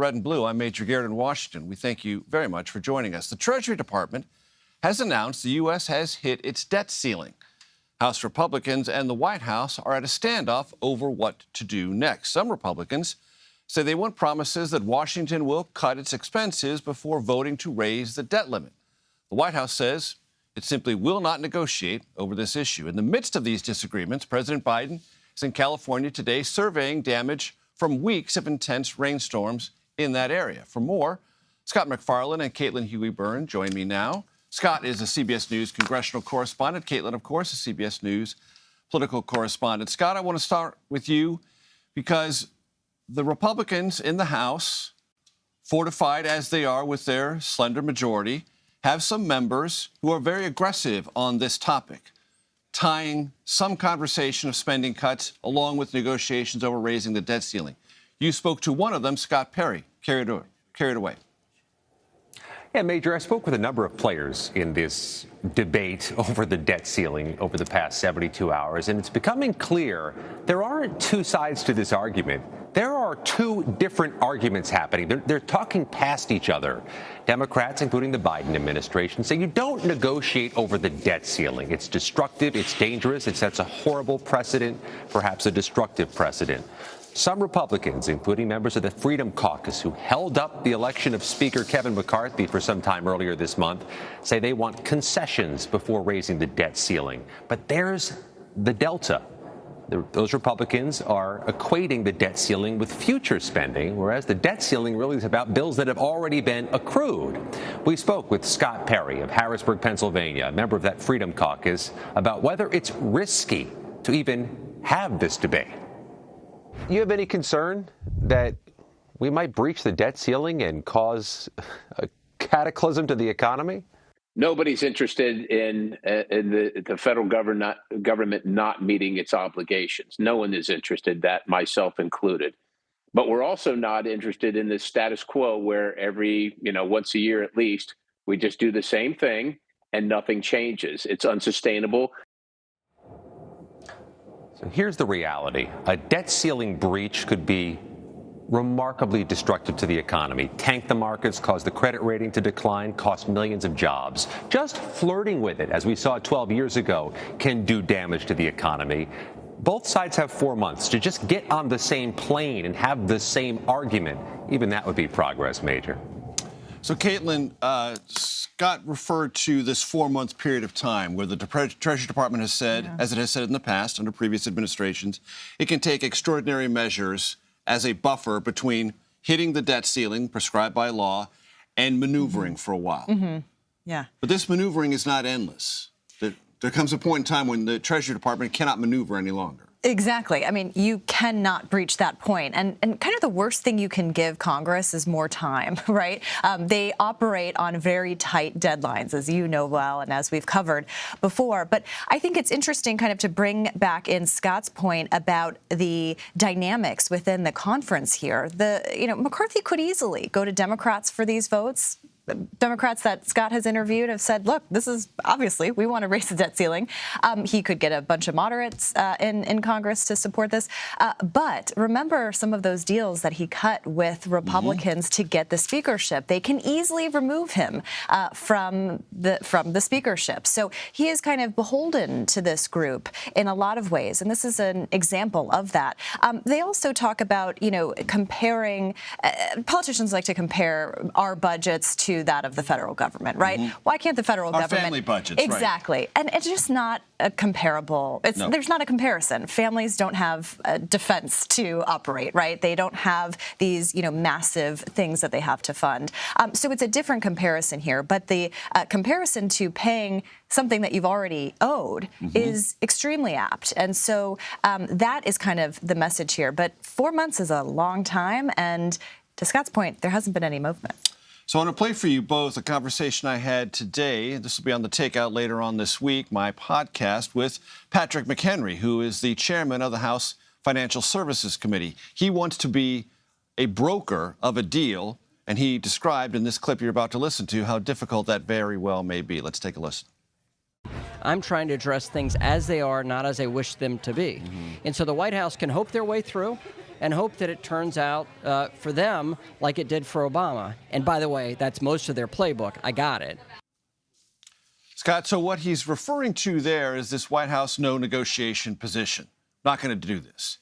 Red and Blue, I'm Major Garrett in Washington. We thank you very much for joining us. The Treasury Department has announced the U.S. has hit its debt ceiling. House Republicans and the White House are at a standoff over what to do next. Some Republicans say they want promises that Washington will cut its expenses before voting to raise the debt limit. The White House says it simply will not negotiate over this issue. In the midst of these disagreements, President Biden is in California today surveying damage from weeks of intense rainstorms in that area. For more, Scott MacFarlane and Caitlin Huey-Burns join me now. Scott is a CBS News congressional correspondent. Caitlin, of course, a CBS News political correspondent. Scott, I want to start with you because the Republicans in the House, fortified as they are with their slender majority, have some members who are very aggressive on this topic, tying some conversation of spending cuts along with negotiations over raising the debt ceiling. You spoke to one of them, Scott Perry. Carry it away. Yeah, Major, I spoke with a number of players in this debate over the debt ceiling over the past 72 hours, and it's becoming clear there aren't two sides to this argument. There are two different arguments happening. They're talking past each other. Democrats, including the Biden administration, say you don't negotiate over the debt ceiling. It's destructive, it's dangerous, it sets a horrible precedent, perhaps a destructive precedent. Some Republicans, including members of the Freedom Caucus who held up the election of Speaker Kevin McCarthy for some time earlier this month, say they want concessions before raising the debt ceiling. But there's the delta. Those Republicans are equating the debt ceiling with future spending, whereas the debt ceiling really is about bills that have already been accrued. We spoke with Scott Perry of Harrisburg, Pennsylvania, a member of that Freedom Caucus, about whether it's risky to even have this debate. You have any concern that we might breach the debt ceiling and cause a cataclysm to the economy? Nobody's interested in the federal government not meeting its obligations. No one is interested, that myself included. But we're also not interested in this status quo where every, once a year at least, we just do the same thing and nothing changes. It's unsustainable. So here's the reality. A debt ceiling breach could be remarkably destructive to the economy, tank the markets, cause the credit rating to decline, cost millions of jobs. Just flirting with it, as we saw 12 years ago, can do damage to the economy. Both sides have 4 months to just get on the same plane and have the same argument. Even that would be progress, Major. So, Caitlin, Scott referred to this 4-month period of time where the Treasury Department has said, as it has said in the past under previous administrations, it can take extraordinary measures as a buffer between hitting the debt ceiling prescribed by law and maneuvering for a while. Yeah. But this maneuvering is not endless. There comes a point in time when the Treasury Department cannot maneuver any longer. Exactly. I mean, you cannot breach that point. And kind of the worst thing you can give Congress is more time, right? They operate on very tight deadlines, as you know well, and as we've covered before. But I think it's interesting kind of to bring back in Scott's point about the dynamics within the conference here. McCarthy could easily go to Democrats for these votes. Democrats that Scott has interviewed have said, look, this is obviously, we want to raise the debt ceiling. He could get a bunch of moderates in Congress to support this. But remember some of those deals that he cut with Republicans to get the speakership. They can easily remove him from the speakership. So he is kind of beholden to this group in a lot of ways. And this is an example of that. They also talk about, comparing, politicians like to compare our budgets to that of the federal government, right? Why can't the federal government... Our family budgets, exactly. Right. And it's just not a comparable... There's not a comparison. Families don't have a defense to operate, right? They don't have these, massive things that they have to fund. So it's a different comparison here. But the comparison to paying something that you've already owed is extremely apt. And so that is kind of the message here. But 4 months is a long time. And to Scott's point, there hasn't been any movement. So I want to play for you both a conversation I had today. This will be on the Takeout later on this week, my podcast with Patrick McHenry, who is the chairman of the House Financial Services Committee. He wants to be a broker of a deal, and he described in this clip you're about to listen to how difficult that very well may be. Let's take a listen. I'm trying to address things as they are, not as I wish them to be. And so the White House can hope their way through. and hope that it turns out for them like it did for Obama. And by the way, that's most of their playbook. I got it. Scott, so what he's referring to there is this White House no negotiation position. Not going to do this.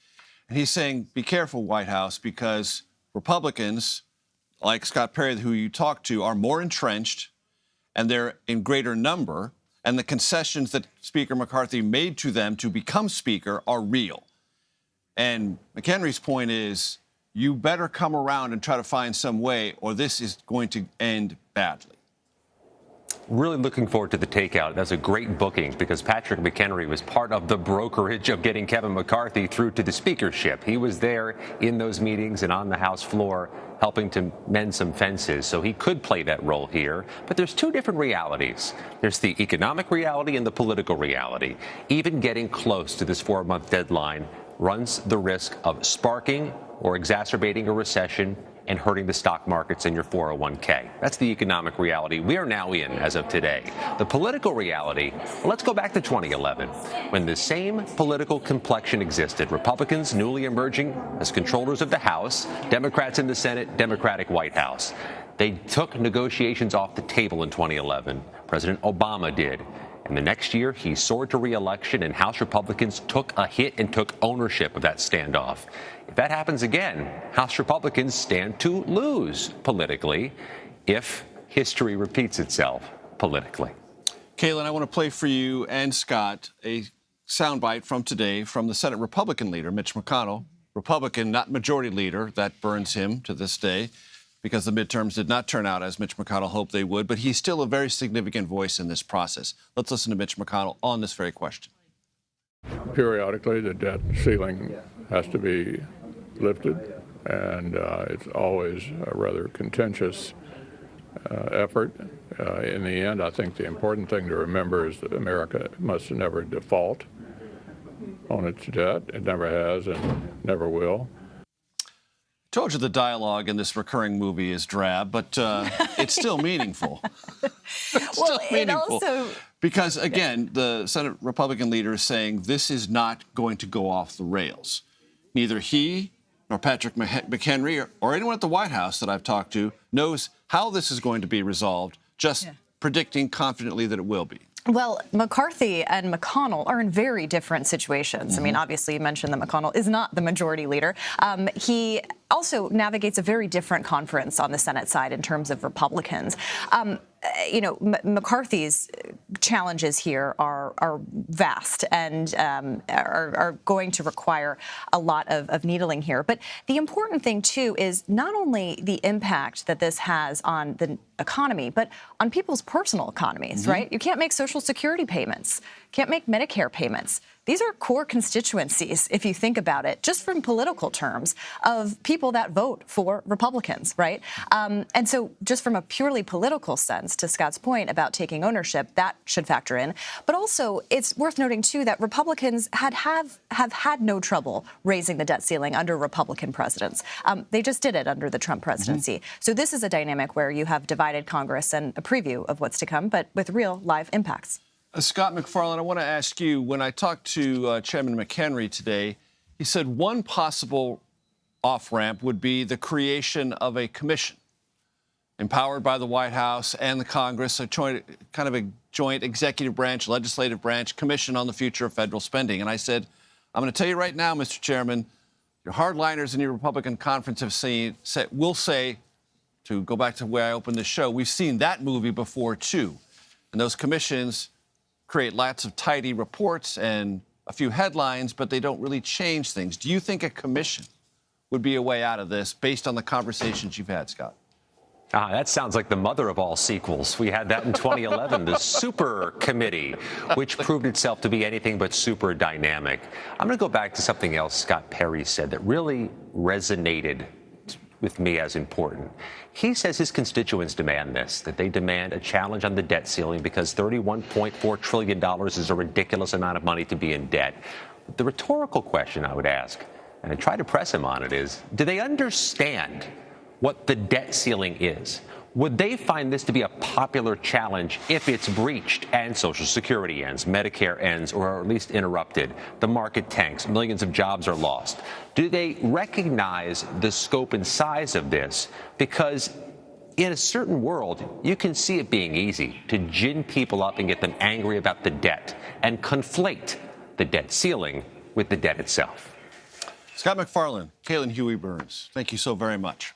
And he's saying, be careful, White House, because Republicans, like Scott Perry, who you talked to, are more entrenched and they're in greater number. And the concessions that Speaker McCarthy made to them to become Speaker are real. And McHenry's point is, you better come around and try to find some way, or this is going to end badly. Really looking forward to the takeout. That's a great booking because Patrick McHenry was part of the brokerage of getting Kevin McCarthy through to the speakership. He was there in those meetings and on the House floor helping to mend some fences, so he could play that role here. But there's two different realities. There's the economic reality and the political reality. Even getting close to this 4-month deadline runs the risk of sparking or exacerbating a recession and hurting the stock markets and your 401k. That's the economic reality we are now in as of today. The political reality, well, let's go back to 2011, when the same political complexion existed. Republicans newly emerging as controllers of the House, Democrats in the Senate, Democratic White House. They took negotiations off the table in 2011. President Obama did. And the next year, he soared to re-election, and House Republicans took a hit and took ownership of that standoff. If that happens again, House Republicans stand to lose politically if history repeats itself politically. Caitlin, I want to play for you and Scott a soundbite from today from the Senate Republican leader, Mitch McConnell. Republican, not majority leader. That burns him to this day, because the midterms did not turn out as Mitch McConnell hoped they would, but he's still a very significant voice in this process. Let's listen to Mitch McConnell on this very question. Periodically, the debt ceiling has to be lifted, and it's always a rather contentious effort. In the end, I think the important thing to remember is that America must never default on its debt. It never has and never will. Told you the dialogue in this recurring movie is drab, but it's still meaningful. Because, again, the Senate Republican leader is saying this is not going to go off the rails. Neither he nor Patrick McHenry or anyone at the White House that I've talked to knows how this is going to be resolved, just predicting confidently that it will be. Well, McCarthy and McConnell are in very different situations. I mean, obviously, you mentioned that McConnell is not the majority leader. He also navigates a very different conference on the Senate side in terms of Republicans. You know, McCarthy's challenges here are vast and are going to require a lot of needling here. But the important thing, too, is not only the impact that this has on the economy, but on people's personal economies, right? You can't make Social Security payments, can't make Medicare payments. These are core constituencies, if you think about it, just from political terms, of people that vote for Republicans, right? And so just from a purely political sense, to Scott's point about taking ownership, that should factor in. But also, it's worth noting, too, that Republicans have had no trouble raising the debt ceiling under Republican presidents. They just did it under the Trump presidency. So this is a dynamic where you have divided Congress and a preview of what's to come, but with real live impacts. Scott MacFarlane, I want to ask you, when I talked to Chairman McHenry today, he said one possible off-ramp would be the creation of a commission empowered by the White House and the Congress, a kind of a joint executive branch, legislative branch commission on the future of federal spending. And I said, I'm going to tell you right now, Mr. Chairman, your hardliners in your Republican conference will say, to go back to where I opened the show, we've seen that movie before, too. And those commissions create lots of tidy reports and a few headlines, but they don't really change things. Do you think a commission would be a way out of this based on the conversations you've had, Scott? That sounds like the mother of all sequels. We had that in 2011, the Super Committee, which proved itself to be anything but super dynamic. I'm going to go back to something else Scott Perry said that really resonated with me as important. He says his constituents demand this, that they demand a challenge on the debt ceiling because $31.4 trillion is a ridiculous amount of money to be in debt. The rhetorical question I would ask, and I try to press him on it, is, do they understand what the debt ceiling is, would they find this to be a popular challenge if it's breached and Social Security ends, Medicare ends, or at least interrupted, the market tanks, millions of jobs are lost? Do they recognize the scope and size of this? Because in a certain world, you can see it being easy to gin people up and get them angry about the debt and conflate the debt ceiling with the debt itself. Scott MacFarlane, Caitlin Huey-Burns, thank you so very much.